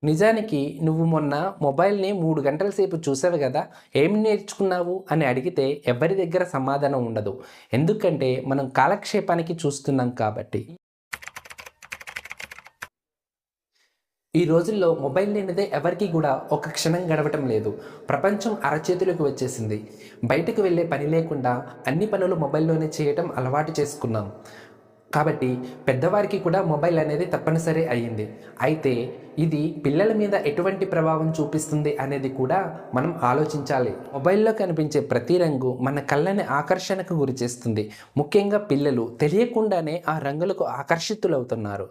నిజానికి నువ్వు మొన్న మొబైల్‌ని 3 గంటల సేపు చూసావు గదా! ఏం నేర్చుకున్నావు అని అడిగితే ఎవ్వరి దగ్గర సమాధానం ఉండదు. ఎందుకంటే మనం కాలక్షేపానికి చూస్తున్నాం కాబట్టి. ఈ రోజుల్లో మొబైల్ లేనిదే ఎవరికీ గూడా ఒక క్షణం గడవటం లేదు. ప్రపంచం అరచేతిలోకి వచ్చేసింది. బయటకు వెళ్ళే పని లేకుండా అన్ని పనులు మొబైల్‌లోనే చేయటం అలవాటు చేసుకున్నాం. కాబట్టి పెద్దవారికి కూడా మొబైల్ అనేది తప్పనిసరి అయ్యింది. అయితే ఇది పిల్లల మీద ఎటువంటి ప్రభావం చూపిస్తుంది అనేది కూడా మనం ఆలోచించాలి. మొబైల్‌లో కనిపించే ప్రతి రంగు మన కళ్ళని ఆకర్షణకు గురిచేస్తుంది. ముఖ్యంగా పిల్లలు తెలియకుండానే ఆ రంగులకు ఆకర్షితులవుతున్నారు.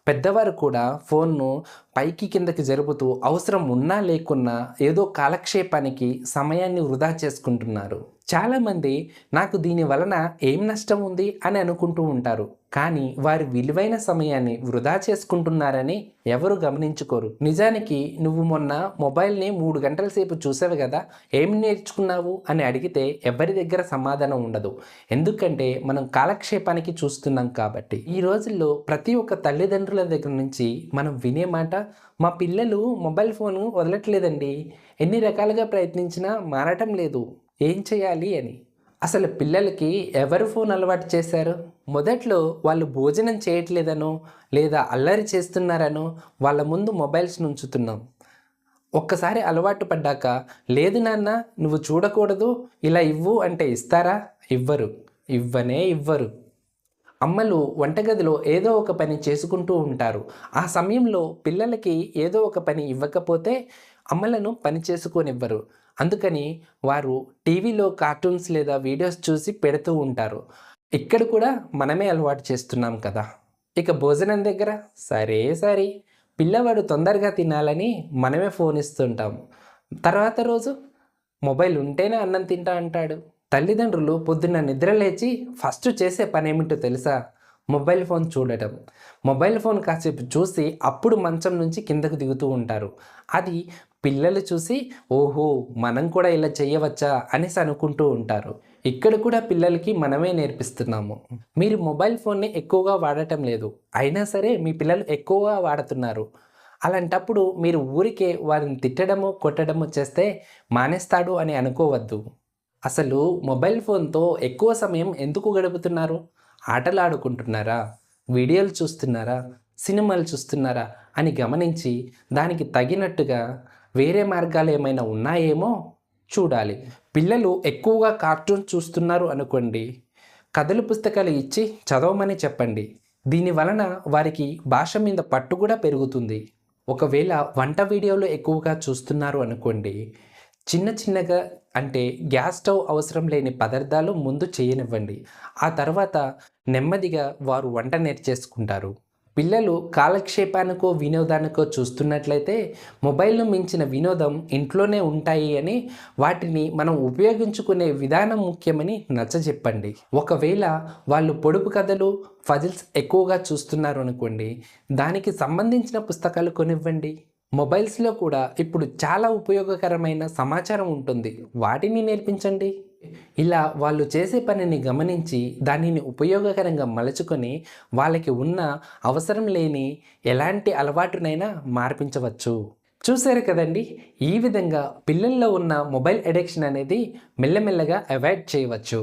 పెద్దవారు కూడా ఫోన్‌ను పైకి కిందకి జరుపుతూ అవసరం ఉన్నా లేకున్నా ఏదో కాలక్షేపానికి సమయాన్ని వృధా చేసుకుంటున్నారు. చాలామంది నాకు దీని వలన ఏం నష్టం ఉంది అని అనుకుంటూ ఉంటారు. కానీ వారి విలువైన సమయాన్ని వృధా చేసుకుంటున్నారని ఎవరు గమనించుకోరు. నిజానికి నువ్వు మొన్న మొబైల్‌ని 3 గంటల సేపు చూసావు గదా! ఏం నేర్చుకున్నావు అని అడిగితే ఎవ్వరి దగ్గర సమాధానం ఉండదు. ఎందుకంటే మనం కాలక్షేపానికి చూస్తున్నాం కాబట్టి. ఈ రోజుల్లో ప్రతి ఒక్క తల్లిదండ్రుల దగ్గర నుంచి మనం వినే మాట, మా పిల్లలు మొబైల్ ఫోను వదలట్లేదండి. ఎన్ని రకాలుగా ప్రయత్నించినా మారటం లేదు. ఏం చేయాలి అని. అసలు పిల్లలకి ఎవరు ఫోన్ అలవాటు చేశారు? మొదట్లో వాళ్ళు భోజనం చేయట్లేదనో, లేదా అల్లరి చేస్తున్నారనో వాళ్ళ ముందు మొబైల్స్‌ని ఉంచుతున్నాం. ఒక్కసారి అలవాటు పడ్డాక, లేదు నాన్న నువ్వు చూడకూడదు, ఇలా ఇవ్వు అంటే ఇస్తారా? ఇవ్వరు. ఇవ్వనే ఇవ్వరు. అమ్మలు వంటగదిలో ఏదో ఒక పని చేసుకుంటూ ఉంటారు. ఆ సమయంలో పిల్లలకి ఏదో ఒక పని ఇవ్వకపోతే అమ్మలను పని చేసుకోనివ్వరు. అందుకని వారు టీవీలో కార్టూన్స్ లేదా వీడియోస్ చూసి పెడుతూ ఉంటారు. ఇక్కడ కూడా మనమే అలవాటు చేస్తున్నాం కదా! ఇక భోజనం దగ్గర సరే పిల్లవాడు తొందరగా తినాలని మనమే ఫోన్ ఇస్తుంటాం. తర్వాత రోజు మొబైల్ ఉంటేనే అన్నం తింటా అంటాడు. తల్లిదండ్రులు పొద్దున్న నిద్ర లేచి ఫస్ట్ చేసే పనేమిటో తెలుసా? మొబైల్ ఫోన్ చూడటం. మొబైల్ ఫోన్ కాసేపు చూసి అప్పుడు మంచం నుంచి కిందకు దిగుతూ ఉంటారు. అది పిల్లలు చూసి ఓహో! మనం కూడా ఇలా చేయవచ్చా అనేసి అనుకుంటూ ఉంటారు. ఇక్కడ కూడా పిల్లలకి మనమే నేర్పిస్తున్నాము. మీరు మొబైల్ ఫోన్‌ని ఎక్కువగా వాడటం లేదు. అయినా సరే మీ పిల్లలు ఎక్కువగా వాడుతున్నారు. అలాంటప్పుడు మీరు ఊరికే వారిని తిట్టడము, కొట్టడము చేస్తే మానేస్తాడు అని అనుకోవద్దు. అసలు మొబైల్ ఫోన్‌తో ఎక్కువ సమయం ఎందుకు గడుపుతున్నారు? ఆటలాడుకుంటున్నారా? వీడియోలు చూస్తున్నారా? సినిమాలు చూస్తున్నారా? అని గమనించి దానికి తగినట్టుగా వేరే మార్గాలు ఏమైనా ఉన్నాయేమో చూడాలి. పిల్లలు ఎక్కువగా కార్టూన్ చూస్తున్నారు అనుకోండి, కథల పుస్తకాలు ఇచ్చి చదవమని చెప్పండి. దీని వలన వారికి భాష మీద పట్టు కూడా పెరుగుతుంది. ఒకవేళ వంట వీడియోలు ఎక్కువగా చూస్తున్నారు అనుకోండి, చిన్నగా అంటే గ్యాస్ స్టవ్ అవసరం లేని పదార్థాలు ముందు చేయనివ్వండి. ఆ తర్వాత నెమ్మదిగా వారు వంట నేర్చేసుకుంటారు. పిల్లలు కాలక్షేపానికో, వినోదానికో చూస్తున్నట్లయితే మొబైల్‌ను మించిన వినోదం ఇంట్లోనే ఉంటాయి అని వాటిని మనం ఉపయోగించుకునే విధానం ముఖ్యమని నచ్చజెప్పండి. ఒకవేళ వాళ్ళు పొడుపు కథలు, పజిల్స్ ఎక్కువగా చూస్తున్నారు అనుకోండి, దానికి సంబంధించిన పుస్తకాలు కొనివ్వండి. మొబైల్స్‌లో కూడా ఇప్పుడు చాలా ఉపయోగకరమైన సమాచారం ఉంటుంది. వాటిని నేర్పించండి. ఇలా వాళ్ళు చేసే పనిని గమనించి దానిని ఉపయోగకరంగా మలుచుకొని వాళ్ళకి ఉన్న అవసరం లేని ఎలాంటి అలవాటునైనా మార్పించవచ్చు. చూసారు కదండీ! ఈ విధంగా పిల్లల్లో ఉన్న మొబైల్ అడిక్షన్ అనేది మెల్లమెల్లగా అవాయిడ్ చేయవచ్చు.